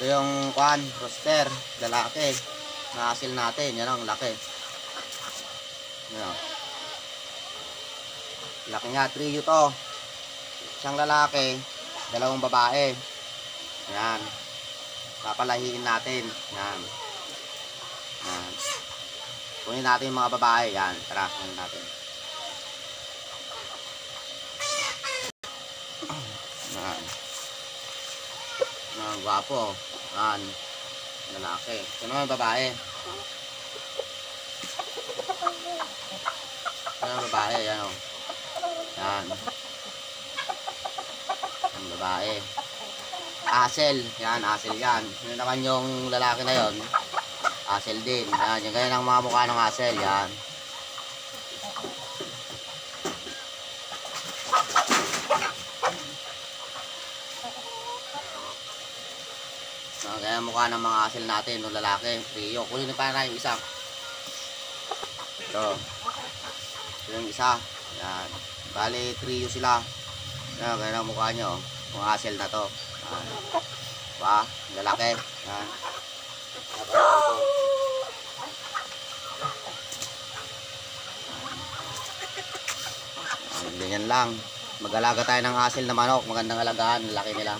yung kwan, rooster, lalaki. Na-asil natin, yan ang laki. Yan. Laki nga, trio to. Isang lalaki, dalawang babae. Yan. Papalahiin natin. Yan. Yan. Kunin natin yung mga babae. Yan. Tara, kunin natin. Yan. Yan, gwapo. Yan. Lalaki. Ito naman babae. Ito naman babae. Yan o. Yan. Ang babae. Asel. Yan, asel yan. Yun naman yung lalaki na yon. Asel din. Yan, yung ganyan ang mga mukha ng asel. Yan. Ganyan ang mukha ng mga asel natin, ng lalaki. Trio. Kunin pa na yung isa. Ito. Ito yung isa. Yan. Bali, trio sila. Yan, ganyan ang mukha nyo. Yung asel na to. Yan. Ba? Lalaki. Yan. Ganyan lang. Mag-alaga tayo ng asel na manok. Magandang alagaan. Laki nila.